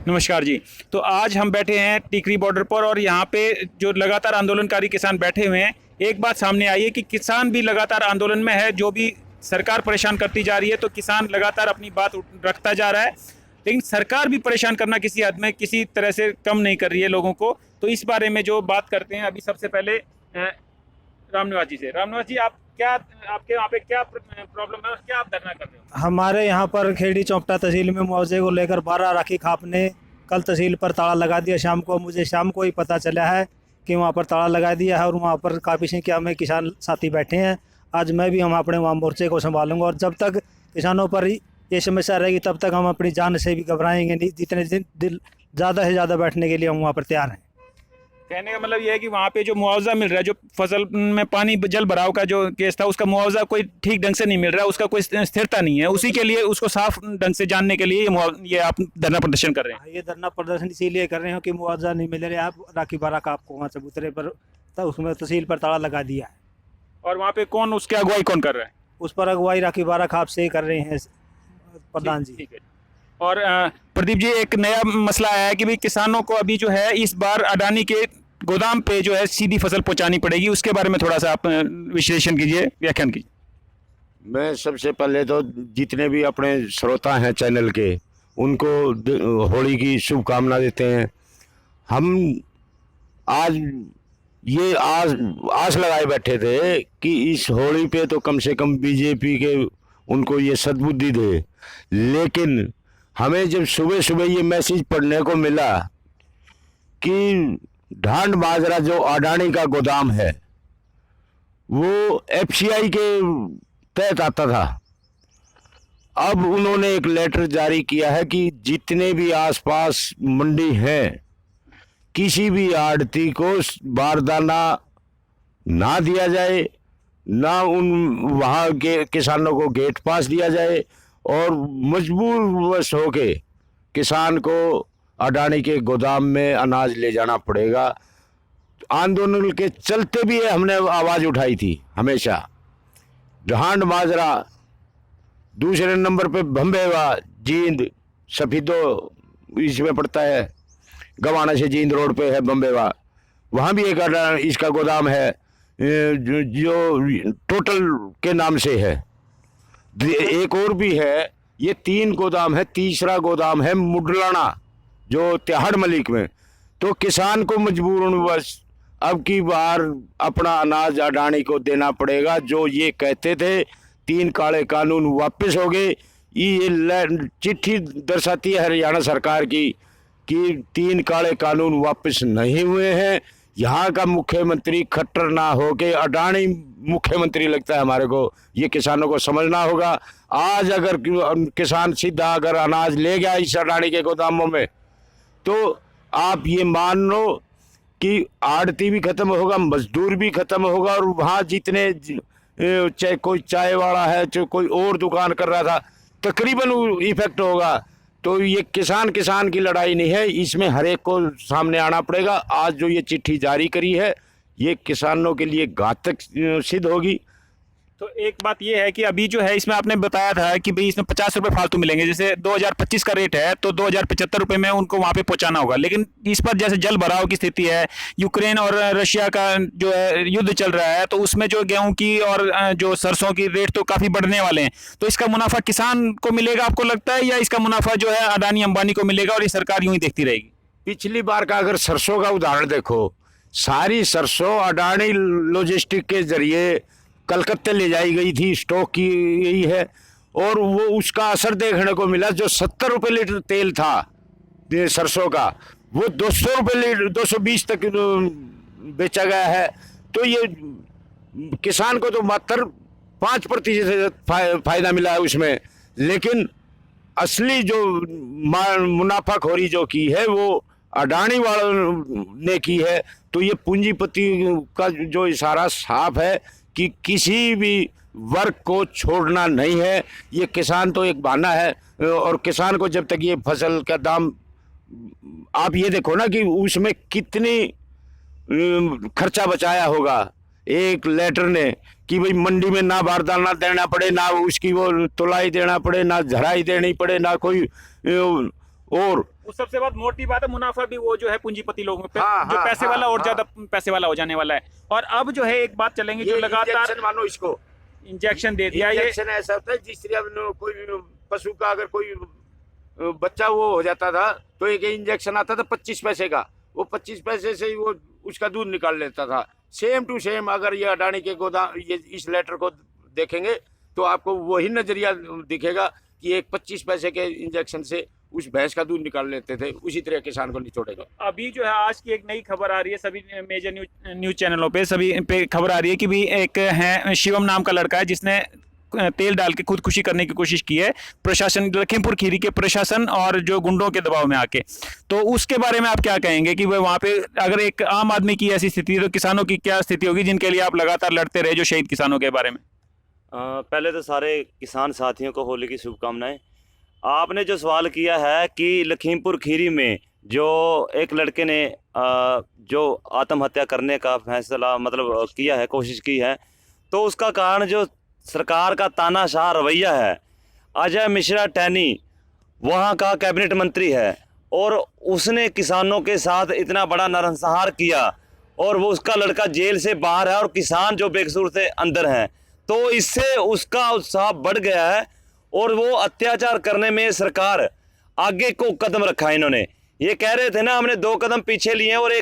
नमस्कार जी। तो आज हम बैठे हैं टिकरी बॉर्डर पर और यहाँ पे जो लगातार आंदोलनकारी किसान बैठे हुए हैं। एक बात सामने आई है कि किसान भी लगातार आंदोलन में है। जो भी सरकार परेशान करती जा रही है तो किसान लगातार अपनी बात रखता जा रहा है, लेकिन सरकार भी परेशान करना किसी हद में किसी तरह से कम नहीं कर रही है लोगों को। तो इस बारे में जो बात करते हैं अभी सबसे पहले रामनिवास जी से। रामनिवास जी, आप क्या, आपके वहाँ पे क्या प्रॉब्लम है और क्या आप धरना कर रहे हो? हमारे यहाँ पर खेड़ी चौपटा तहसील में मुआवजे को लेकर 12 राखी खाप ने कल तहसील पर ताला लगा दिया। शाम को मुझे शाम को ही पता चला है कि वहाँ पर ताला लगा दिया है और वहाँ पर काफ़ी संख्या में किसान साथी बैठे हैं। आज मैं भी हम अपने वहाँ मोर्चे को संभालूंगा और जब तक किसानों पर ये समस्या रहेगी तब तक हम अपनी जान से भी घबराएंगे नहीं। जितने दिन ज़्यादा से ज़्यादा बैठने के लिए हम वहाँ पर तैयार हैं। कहने का मतलब ये है कि वहाँ पे जो मुआवजा मिल रहा है, जो फसल में पानी जल भराव का जो केस था, उसका मुआवजा कोई ठीक ढंग से नहीं मिल रहा, उसका कोई स्थिरता नहीं है। उसी के लिए उसको साफ ढंग से जानने के लिए ये आप धरना प्रदर्शन कर रहे हैं। ये धरना प्रदर्शन इसीलिए कर रहे हैं कि मुआवजा नहीं मिल रहा है। आप राखी 12 का आपको वहाँ से उतरे पर तो उसमें तहसील पर ताला लगा दिया है। और वहाँ पे कौन, उसकी अगुवाई कौन कर रहा है? उस पर अगुवाई राखी 12 खाप से ही कर रहे हैं प्रधान जी। ठीक है। और प्रदीप जी, एक नया मसला आया है कि भाई किसानों को अभी जो है इस बार अडानी के गोदाम पे जो है सीधी फसल पहुंचानी पड़ेगी। उसके बारे में थोड़ा सा आप विश्लेषण कीजिए, व्याख्यान कीजिए। मैं सबसे पहले तो जितने भी अपने श्रोता हैं चैनल के, उनको होली की शुभकामना देते हैं। हम आज ये आस लगाए बैठे थे कि इस होली पे तो कम से कम बीजेपी के उनको ये सद्बुद्धि दे, लेकिन हमें जब सुबह सुबह ये मैसेज पढ़ने को मिला कि ढांड बाजरा जो अडानी का गोदाम है वो एफसीआई के तहत आता था, अब उन्होंने एक लेटर जारी किया है कि जितने भी आसपास मंडी हैं किसी भी आड़ती को बारदाना ना दिया जाए, ना उन वहाँ के किसानों को गेट पास दिया जाए, और मजबूरवश होके किसान को अडानी के गोदाम में अनाज ले जाना पड़ेगा। आंदोलन के चलते भी हमने आवाज़ उठाई थी हमेशा। ढांड बाजरा, दूसरे नंबर पे भंबेवा, जींद, सफीदो इसमें पड़ता है, गवाना से जींद रोड पे है बम्बेवा, वहाँ भी एक इसका गोदाम है जो टोटल के नाम से है। एक और भी है, ये 3 गोदाम है। तीसरा गोदाम है मुडलाना जो तिहाड़ मलिक में। तो किसान को मजबूरनवश अब की बार अपना अनाज अडानी को देना पड़ेगा। जो ये कहते थे 3 काले कानून वापस हो गए, ये चिट्ठी दर्शाती है हरियाणा सरकार की कि 3 काले कानून वापस नहीं हुए हैं। यहाँ का मुख्यमंत्री खट्टर ना हो के अडानी मुख्यमंत्री लगता है हमारे को। ये किसानों को समझना होगा। आज अगर किसान सीधा अगर अनाज ले गया इस अडानी के गोदामों में, तो आप ये मान लो कि आड़ती भी खत्म होगा, मजदूर भी खत्म होगा, और वहाँ जितने चाहे कोई चाय वाला है, चाहे कोई और दुकान कर रहा था, तकरीबन इफेक्ट होगा। तो ये किसान की लड़ाई नहीं है, इसमें हर एक को सामने आना पड़ेगा। आज जो ये चिट्ठी जारी करी है ये किसानों के लिए घातक सिद्ध होगी। तो एक बात ये है कि अभी जो है इसमें आपने बताया था कि भाई इसमें 50 रुपये फालतू मिलेंगे। जैसे 2025 का रेट है तो 2075 रुपये में उनको वहाँ पे पहुँचाना होगा। लेकिन इस पर जैसे जल भराव की स्थिति है, यूक्रेन और रशिया का जो है युद्ध चल रहा है, तो उसमें जो गेहूं की और जो सरसों की रेट तो काफ़ी बढ़ने वाले हैं। तो इसका मुनाफा किसान को मिलेगा आपको लगता है, या इसका मुनाफा जो है अडानी अंबानी को मिलेगा और ये सरकार यूँ ही देखती रहेगी? पिछली बार का अगर सरसों का उदाहरण देखो, सारी सरसों अडानी लॉजिस्टिक के जरिए कलकत्ते ले जाई गई थी, स्टॉक की गई है, और वो उसका असर देखने को मिला। जो 70 रुपये लीटर तेल था सरसों का, वो 200 रुपये लीटर 220 तक बेचा गया है। तो ये किसान को तो मात्र 5% फायदा मिला है उसमें, लेकिन असली जो मुनाफाखोरी जो की है वो अडानी वालों ने की है। तो ये पूंजीपति का जो इशारा साफ है कि किसी भी वर्ग को छोड़ना नहीं है। ये किसान तो एक बहाना है, और किसान को जब तक ये फसल का दाम, आप ये देखो ना कि उसमें कितनी खर्चा बचाया होगा एक लेटर ने, कि भाई मंडी में ना बारदाना देना पड़े, ना उसकी वो तुलाई देना पड़े, ना झराई देनी पड़े, ना कोई और उस सबसे बाद मोटी बात है, मुनाफा भी वो जो है पूंजीपति लोगों पे, हाँ, जो हाँ, पैसे हाँ, वाला और हाँ। ज्यादा पैसे वाला हो जाने वाला है। और अब जो है एक बात चलेंगे, जो ये लगातार इंजेक्शन मानो इसको इंजेक्शन दे दिया ये। इंजेक्शन ऐसा होता है जिस तरह अब कोई पशु का अगर कोई बच्चा वो हो जाता था तो एक इंजेक्शन आता था 25 पैसे का, वो 25 पैसे से ही वो उसका दूध निकाल लेता था। सेम टू सेम अगर ये अडानी के गोदाम ये इस लेटर को देखेंगे तो आपको वही नजरिया दिखेगा कि एक 25 पैसे के इंजेक्शन से उस भैंस का दूध निकाल लेते थे, उसी तरह किसान को निचोड़ेगा। अभी जो है आज की एक नई खबर आ रही है, सभी मेजर न्यूज चैनलों पे सभी पे खबर आ रही है कि भी एक है शिवम नाम का लड़का है जिसने तेल डाल के खुदकुशी करने की कोशिश की है प्रशासन, लखीमपुर खीरी के प्रशासन और जो गुंडों के दबाव में आके। तो उसके बारे में आप क्या कहेंगे कि वहाँ पे अगर एक आम आदमी की ऐसी स्थिति है तो किसानों की क्या स्थिति होगी, जिनके लिए आप लगातार लड़ते रहे, जो शहीद किसानों के बारे में? पहले तो सारे किसान साथियों को होली की शुभकामनाएं। आपने जो सवाल किया है कि लखीमपुर खीरी में जो एक लड़के ने जो आत्महत्या करने का फैसला मतलब किया है, कोशिश की है, तो उसका कारण जो सरकार का तानाशाह रवैया है। अजय मिश्रा टैनी वहाँ का कैबिनेट मंत्री है और उसने किसानों के साथ इतना बड़ा नरसंहार किया और वो उसका लड़का जेल से बाहर है और किसान जो बेकसूर से अंदर हैं, तो इससे उसका उत्साह बढ़ गया है और वो अत्याचार करने में सरकार आगे को कदम रखा है। इन्होंने ये कह रहे थे ना हमने 2 कदम पीछे लिए और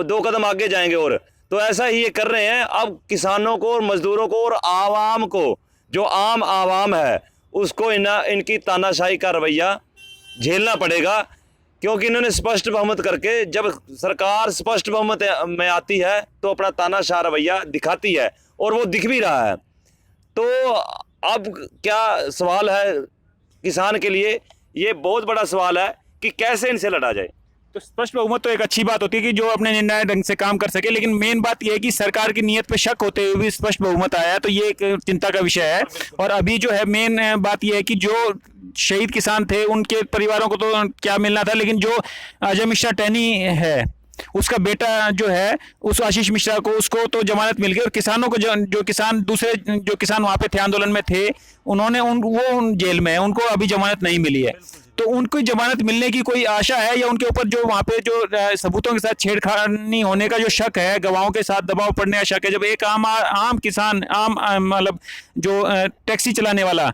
2 कदम आगे जाएंगे, और तो ऐसा ही ये कर रहे हैं। अब किसानों को और मजदूरों को और आवाम को, जो आम आवाम है, उसको इनकी तानाशाही का रवैया झेलना पड़ेगा, क्योंकि इन्होंने स्पष्ट बहुमत करके, जब सरकार स्पष्ट बहुमत में आती है तो अपना तानाशाह रवैया दिखाती है और वो दिख भी रहा है। तो अब क्या सवाल है किसान के लिए, ये बहुत बड़ा सवाल है कि कैसे इनसे लड़ा जाए। तो स्पष्ट बहुमत तो एक अच्छी बात होती है कि जो अपने निर्णय ढंग से काम कर सके, लेकिन मेन बात यह है कि सरकार की नीयत पे शक होते हुए भी स्पष्ट बहुमत आया है, तो ये एक चिंता का विषय है। और अभी जो है मेन बात यह है कि जो शहीद किसान थे उनके परिवारों को तो क्या मिलना था, लेकिन जो अजय मिश्रा टैनी है उसका बेटा जो है उस आशीष मिश्रा को, उसको तो जमानत मिल गई, और किसानों को जो किसान दूसरे जो किसान वहां पे थे आंदोलन में थे उन्होंने वो जेल में है, उनको अभी जमानत नहीं मिली है। तो उनको जमानत मिलने की कोई आशा है, या उनके ऊपर जो वहाँ पे जो सबूतों के साथ छेड़खानी होने का जो शक है, गवाहों के साथ दबाव पड़ने का शक है? जब एक आम किसान मतलब जो टैक्सी चलाने वाला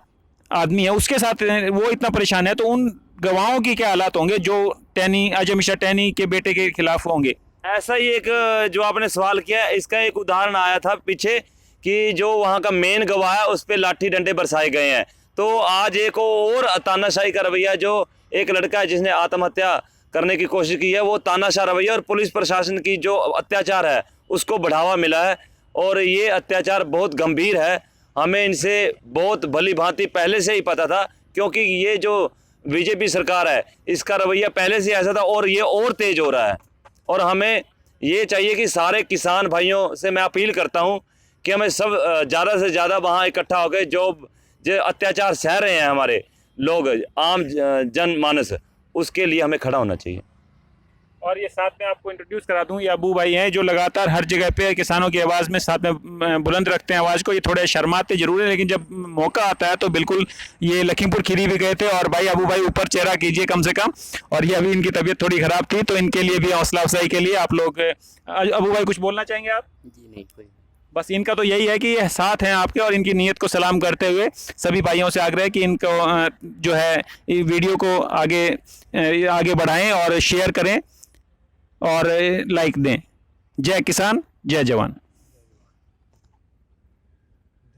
आदमी है उसके साथ वो इतना परेशान है, तो उन गवाहों की क्या हालात होंगे जो टैनी अजय मिश्रा टैनी के बेटे के खिलाफ होंगे? ऐसा ही एक जो आपने सवाल किया, इसका एक उदाहरण आया था पीछे कि जो वहाँ का मेन गवाह है उस पर लाठी डंडे बरसाए गए हैं। तो आज एक और तानाशाही का रवैया, जो एक लड़का है जिसने आत्महत्या करने की कोशिश की है, वो तानाशाह रवैया और पुलिस प्रशासन की जो अत्याचार है उसको बढ़ावा मिला है, और ये अत्याचार बहुत गंभीर है। हमें इनसे बहुत भली भांति पहले से ही पता था, क्योंकि ये जो बीजेपी सरकार है इसका रवैया पहले से ऐसा था और ये और तेज हो रहा है। और हमें ये चाहिए कि सारे किसान भाइयों से मैं अपील करता हूँ कि हमें सब ज़्यादा से ज़्यादा वहाँ इकट्ठा हो गए, जो अत्याचार सह रहे हैं हमारे लोग, आम जनमानस, उसके लिए हमें खड़ा होना चाहिए। और ये साथ में आपको इंट्रोड्यूस करा दूं, ये अबू भाई हैं जो लगातार हर जगह पे किसानों की आवाज़ में साथ में बुलंद रखते हैं आवाज़ को। ये थोड़े शर्माते जरूर है, लेकिन जब मौका आता है तो बिल्कुल ये लखीमपुर खीरी भी गए थे। और भाई अबू भाई ऊपर चेहरा कीजिए कम से कम, और ये अभी इनकी तबीयत थोड़ी ख़राब थी, तो इनके लिए भी हौसला अफजाई के लिए आप लोग, अबू भाई कुछ बोलना चाहेंगे आप? जी नहीं, कोई बस इनका तो यही है कि ये साथ हैं आपके, और इनकी नीयत को सलाम करते हुए सभी भाइयों से आग्रह है कि इनको जो है वीडियो को आगे बढ़ाएं और शेयर करें और लाइक दें। जय किसान, जय जवान।